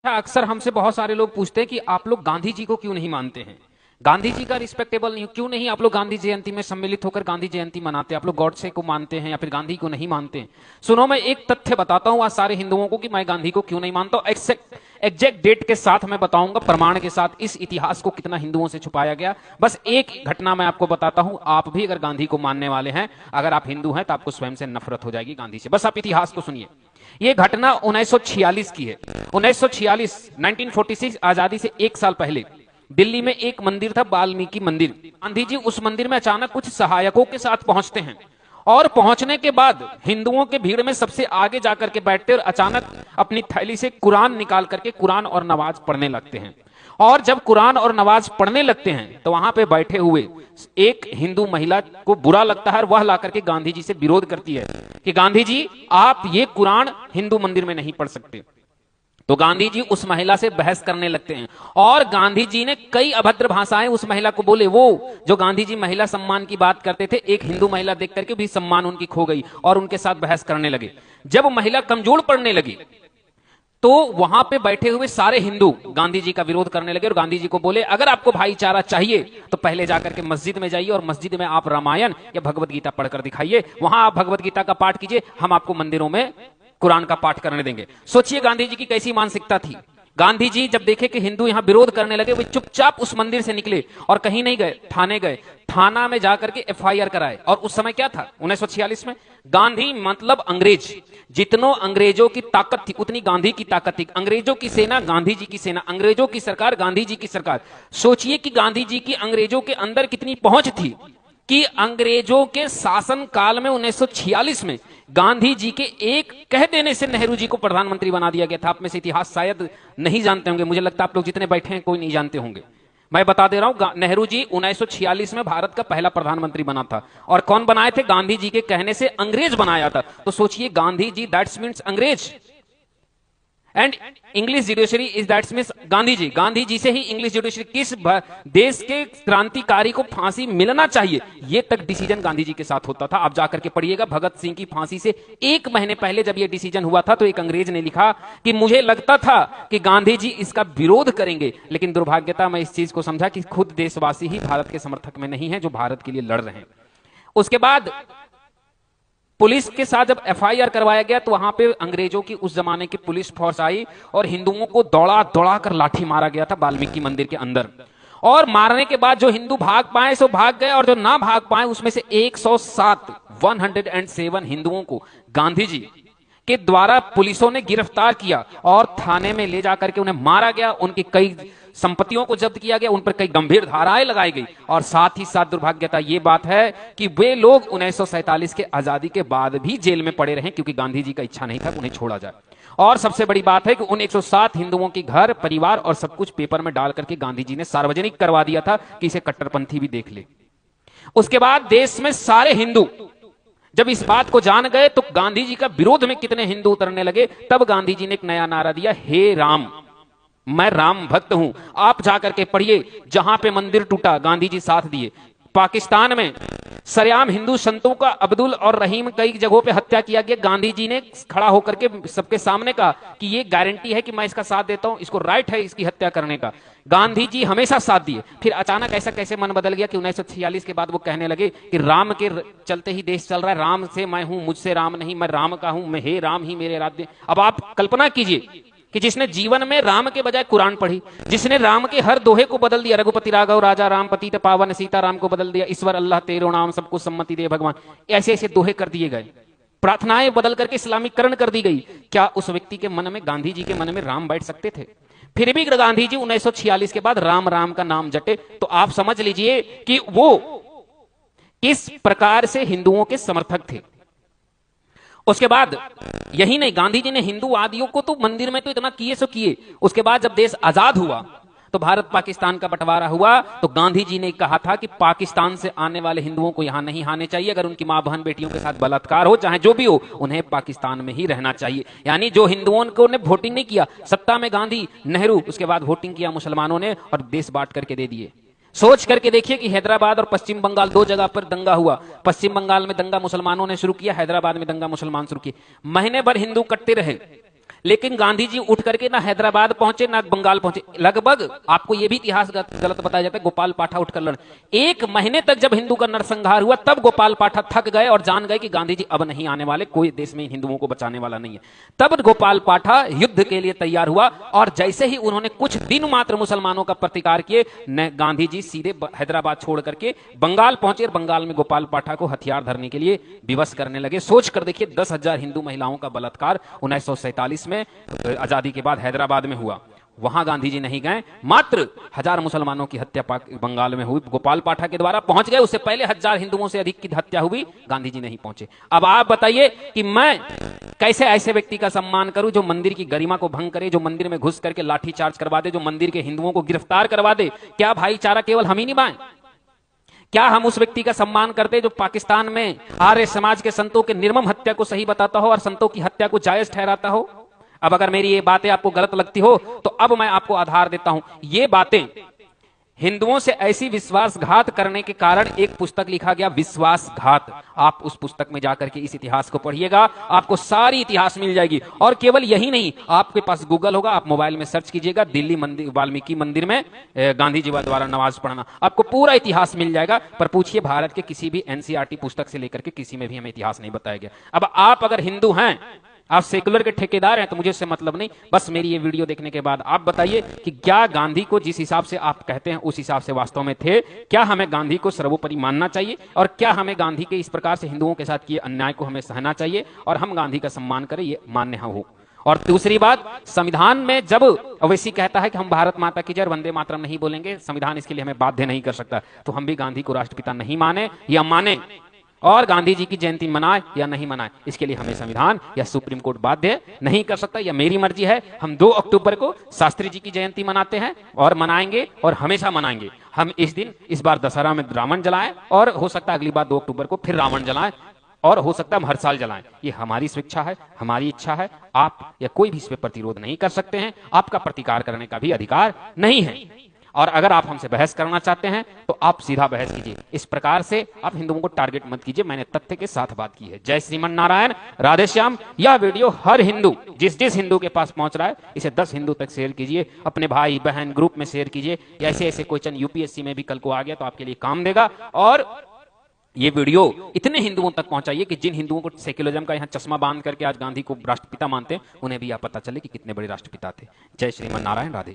अक्सर हमसे बहुत सारे लोग पूछते हैं कि आप लोग गांधी जी को क्यों नहीं मानते हैं, गांधी जी का रिस्पेक्टेबल नहीं, क्यों नहीं आप लोग गांधी जयंती में सम्मिलित होकर गांधी जयंती मनाते हैं, आप लोग गॉडसे को मानते हैं या फिर गांधी को नहीं मानते हैं। सुनो, मैं एक तथ्य बताता हूं आज सारे हिंदुओं को कि मैं गांधी को क्यों नहीं मानता हूं। एग्जैक्ट डेट के साथ मैं बताऊंगा, प्रमाण के साथ, इस इतिहास को कितना हिंदुओं से छुपाया गया। बस एक घटना मैं आपको बताता हूं। आप भी अगर गांधी को मानने वाले हैं, अगर आप हिंदू हैं, तो आपको स्वयं से नफरत हो जाएगी गांधी से। बस आप इतिहास को सुनिए। ये घटना 1946 की है। 1946 1946 आजादी से एक साल पहले दिल्ली में एक मंदिर था, वाल्मीकि मंदिर। गांधी जी उस मंदिर में अचानक कुछ सहायकों के साथ पहुंचते हैं और पहुंचने के बाद हिंदुओं के भीड़ में सबसे आगे जाकर के बैठते और अचानक अपनी थैली से कुरान निकाल करके कुरान और नमाज पढ़ने लगते हैं। और जब कुरान और नमाज पढ़ने लगते हैं तो वहां पे बैठे हुए एक हिंदू महिला को बुरा लगता है और वह लाकर के गांधी जी से विरोध करती है कि गांधी जी, आप ये कुरान हिंदू मंदिर में नहीं पढ़ सकते। तो गांधी जी उस महिला से बहस करने लगते हैं और गांधी जी ने कई अभद्र भाषाएं उस महिला को बोले। वो जो गांधी जी महिला सम्मान की बात करते थे, एक हिंदू महिला देख करके भी सम्मान उनकी खो गई और उनके साथ बहस करने लगे। जब महिला कमजोर पड़ने लगी तो वहां पे बैठे हुए सारे हिंदू गांधी जी का विरोध करने लगे और गांधी जी को बोले, अगर आपको भाईचारा चाहिए तो पहले जाकर के मस्जिद में जाइए और मस्जिद में आप रामायण या भगवत गीता पढ़कर दिखाइए, वहां आप भगवत गीता का पाठ कीजिए, हम आपको मंदिरों में कुरान का पाठ करने देंगे। सोचिए गांधी जी की कैसी मानसिकता थी। गांधी जी जब देखे कि हिंदू यहां विरोध करने लगे, वे चुपचाप उस मंदिर से निकले और कहीं नहीं गए, थाने गए। थाना में जाकर के एफआईआर कराए। और उस समय क्या था 1946 में, गांधी मतलब अंग्रेज। जितनों अंग्रेजों की ताकत थी उतनी गांधी की ताकत थी। अंग्रेजों की सेना गांधी जी की सेना, अंग्रेजों की सरकार गांधी जी की सरकार। सोचिए कि गांधी जी की अंग्रेजों के अंदर कितनी पहुंच थी कि अंग्रेजों के शासन काल में 1946 में गांधी जी के एक कह देने से नेहरू जी को प्रधानमंत्री बना दिया गया था। आप में से इतिहास शायद नहीं जानते होंगे, मुझे लगता है आप लोग जितने बैठे हैं कोई नहीं जानते होंगे। मैं बता दे रहा हूं, नेहरू जी 1946 में भारत का पहला प्रधानमंत्री बना था। और कौन बनाए थे? गांधी जी के कहने से अंग्रेज बनाया था। तो सोचिए, गांधी जी दैट्स मीन्स अंग्रेज, and English judiciary is that's means Gandhi ji. Gandhi ji से ही इंग्लिश जुडिशरी, किस देश के क्रांतिकारी को फांसी मिलना चाहिए, ये तक डिसीजन गांधी जी के साथ होता था। आप जाकर के पढ़िएगा, भगत सिंह की फांसी से एक महीने पहले जब ये डिसीजन हुआ था तो एक अंग्रेज ने लिखा कि मुझे लगता था कि गांधी जी इसका विरोध करेंगे, लेकिन दुर्भाग्यता मैं इस चीज को समझा कि खुद देशवासी ही भारत के समर्थक में नहीं है जो भारत के लिए लड़ रहे हैं। उसके बाद पुलिस के साथ जब एफआईआर करवाया गया तो वहां पे अंग्रेजों की उस जमाने की पुलिस फोर्स आई और हिंदुओं को दौड़ा दौड़ा कर लाठी मारा गया था वाल्मीकि मंदिर के अंदर। और मारने के बाद जो हिंदू भाग पाए सो भाग गए, और जो ना भाग पाए उसमें से 107 हिंदुओं को गांधी जी के द्वारा पुलिसों ने गिरफ्तार किया और थाने में ले जाकर के उन्हें मारा गया। उनकी कई संपत्तियों को जब्त किया गया, उन पर कई गंभीर धाराएं लगाई गई। और साथ ही साथ दुर्भाग्यता ये बात है कि वे लोग 1947 के आजादी के बाद भी जेल में पड़े रहे, क्योंकि गांधी जी का इच्छा नहीं था कि उन्हें छोड़ा जाए। और सबसे बड़ी बात है कि उन 107 हिंदुओं के घर परिवार और सब कुछ पेपर में डाल करके गांधी जी ने सार्वजनिक करवा दिया था कि इसे कट्टरपंथी भी देख ले। उसके बाद देश में सारे हिंदू जब इस बात को जान गए तो गांधी जी का विरोध में कितने हिंदू उतरने लगे। तब गांधी जी ने एक नया नारा दिया, हे राम, मैं राम भक्त हूं। आप जाकर के पढ़िए, जहां पे मंदिर टूटा गांधी जी साथ दिए। पाकिस्तान में सरेआम हिंदू संतों का अब्दुल और रहीम कई जगहों पे हत्या किया गया। गांधी जी ने खड़ा होकर के सबके सामने कहा कि ये गारंटी है कि मैं इसका साथ देता हूं, इसको राइट है इसकी हत्या करने का। गांधी जी हमेशा साथ दिए। फिर अचानक ऐसा कैसे मन बदल गया कि 1946 के बाद वो कहने लगे कि राम के चलते ही देश चल रहा है, राम से मैं हूं, मुझसे राम नहीं, मैं राम का हूं, मैं हे राम ही मेरे राज्य। अब आप कल्पना कीजिए कि जिसने जीवन में राम के बजाय कुरान पढ़ी, जिसने राम के हर दोहे को बदल दिया, रघुपति राघव राजा राम पतित पावन सीता राम को बदल दिया, ईश्वर अल्लाह तेरो नाम सबको सम्मति दे भगवान, ऐसे ऐसे दोहे कर दिए गए, प्रार्थनाएं बदल करके इस्लामीकरण कर दी गई। क्या उस व्यक्ति के मन में, गांधी जी के मन में राम बैठ सकते थे? फिर भी गांधी जी 1946 के बाद राम राम का नाम जटे। तो आप समझ लीजिए कि वो किस प्रकार से हिंदुओं के समर्थक थे। उसके बाद यही नहीं, गांधी जी ने हिंदू आदियों को तो मंदिर में तो इतना किए सो किए। उसके बाद जब देश आजाद हुआ तो भारत पाकिस्तान का बंटवारा हुआ तो गांधी जी ने कहा था कि पाकिस्तान से आने वाले हिंदुओं को यहां नहीं आने चाहिए। अगर उनकी मां बहन बेटियों के साथ बलात्कार हो, चाहे जो भी हो, उन्हें पाकिस्तान में ही रहना चाहिए। यानी जो हिंदुओं को ने वोटिंग नहीं किया, सत्ता में गांधी नेहरू, उसके बाद वोटिंग किया मुसलमानों ने और देश बांट करके दे दिए। सोच करके देखिए कि हैदराबाद और पश्चिम बंगाल दो जगह पर दंगा हुआ। पश्चिम बंगाल में दंगा मुसलमानों ने शुरू किया, हैदराबाद में दंगा मुसलमान शुरू किए। महीने भर हिंदू कटते रहे, लेकिन गांधी जी उठ करके ना हैदराबाद पहुंचे ना बंगाल पहुंचे। लगभग आपको यह भी इतिहास गलत बताया जाता है, गोपाल पाठा उठकर लड़ 1 महीने तक जब हिंदू का नरसंहार हुआ तब गोपाल पाठा थक गए और जान गए कि गांधी जी अब नहीं आने वाले, कोई देश में हिंदुओं को बचाने वाला नहीं है। तब गोपाल पाठा युद्ध के लिए तैयार हुआ और जैसे ही उन्होंने कुछ दिन मात्र मुसलमानों का प्रतिकार किए, गांधी जी सीधे हैदराबाद छोड़ करके बंगाल पहुंचे और बंगाल में गोपाल पाठा को हथियार धरने के लिए विवश करने लगे। सोच कर देखिए 10,000 हिंदू महिलाओं का बलात्कार 1947 में आजादी के बाद हैदराबाद में हुआ। वहां गांधी जी नहीं गए, मात्र 1000 मुसलमानों की हत्या बंगाल में हुई गोपाल पाठा के द्वारा। पहुंच गए, उससे पहले 1000 हिंदुओं से अधिक की हत्या हुई, गांधी जी नहीं पहुंचे। अब आप बताइए कि मैं कैसे ऐसे व्यक्ति का सम्मान करूं जो मंदिर की गरिमा को भंग करे, जो मंदिर में घुस करके लाठीचार्ज करवा दे, जो मंदिर के हिंदुओं को गिरफ्तार करवा दे। क्या भाईचारा केवल हम ही निभाएं? क्या हम उस व्यक्ति का सम्मान करते जो पाकिस्तान में आर्य समाज के संतों के निर्मम हत्या को सही बताता हो और संतों की हत्या को जायज ठहराता हो? अब अगर मेरी ये बातें आपको गलत लगती हो तो अब मैं आपको आधार देता हूं। ये बातें हिंदुओं से ऐसी विश्वासघात करने के कारण एक पुस्तक लिखा गया, विश्वासघात। आप उस पुस्तक में जाकर के इस इतिहास को पढ़िएगा, आपको सारी इतिहास मिल जाएगी। और केवल यही नहीं, आपके पास गूगल होगा, आप मोबाइल में सर्च कीजिएगा दिल्ली मंदिर, वाल्मीकि मंदिर में गांधी जी द्वारा नमाज पढ़ना, आपको पूरा इतिहास मिल जाएगा। पर पूछिए भारत के किसी भी एनसीईआरटी पुस्तक से लेकर के किसी में भी हमें इतिहास नहीं बताया गया। अब आप अगर हिंदू हैं, आप सेकुलर के ठेकेदार हैं, तो मुझे इससे मतलब नहीं। बस मेरी ये वीडियो देखने के बाद आप बताइए कि क्या गांधी को जिस हिसाब से आप कहते हैं उस हिसाब से वास्तव में थे? क्या हमें गांधी को सर्वोपरि मानना चाहिए और क्या हमें गांधी के इस प्रकार से हिंदुओं के साथ किए अन्याय को हमें सहना चाहिए और हम गांधी का सम्मान करें, ये मान्य हो? और दूसरी बात, संविधान में जब ओवैसी कहता है कि हम भारत माता की जय और वंदे मातरम नहीं बोलेंगे, संविधान इसके लिए हमें बाध्य नहीं कर सकता, तो हम भी गांधी को राष्ट्रपिता नहीं माने या माने और गांधी जी की जयंती मनाए या नहीं मनाए, इसके लिए हमें संविधान या सुप्रीम कोर्ट बाध्य नहीं कर सकता। या मेरी मर्जी है, हम 2 अक्टूबर को शास्त्री जी की जयंती मनाते हैं और मनाएंगे और हमेशा मनाएंगे। हम इस दिन, इस बार दशहरा में रावण जलाएं और हो सकता है अगली बार 2 अक्टूबर को फिर रावण जलाएं और हो सकता है हम हर साल जलाएं। ये हमारी स्वेच्छा है, हमारी इच्छा है। आप या कोई भी इस पर प्रतिरोध नहीं कर सकते हैं, आपका प्रतिकार करने का भी अधिकार नहीं है। और अगर आप हमसे बहस करना चाहते हैं तो आप सीधा बहस कीजिए, इस प्रकार से आप हिंदुओं को टारगेट मत कीजिए। मैंने तथ्य के साथ बात की है। जय श्रीमन नारायण, राधे श्याम। यह वीडियो हर हिंदू, जिस हिंदू के पास पहुंच रहा है, इसे 10 हिंदू तक शेयर कीजिए, अपने भाई बहन ग्रुप में शेयर कीजिए। ऐसे ऐसे क्वेश्चन यूपीएससी में भी कल को आ गया तो आपके लिए काम देगा। और ये वीडियो इतने हिंदुओं तक पहुंचाइए कि जिन हिंदुओं को सेक्युलरिज्म का यहाँ चश्मा बांध करके आज गांधी को राष्ट्रपिता मानते हैं, उन्हें भी यह पता चले कि कितने बड़े राष्ट्रपिता थे। जय श्रीमन नारायण, राधे।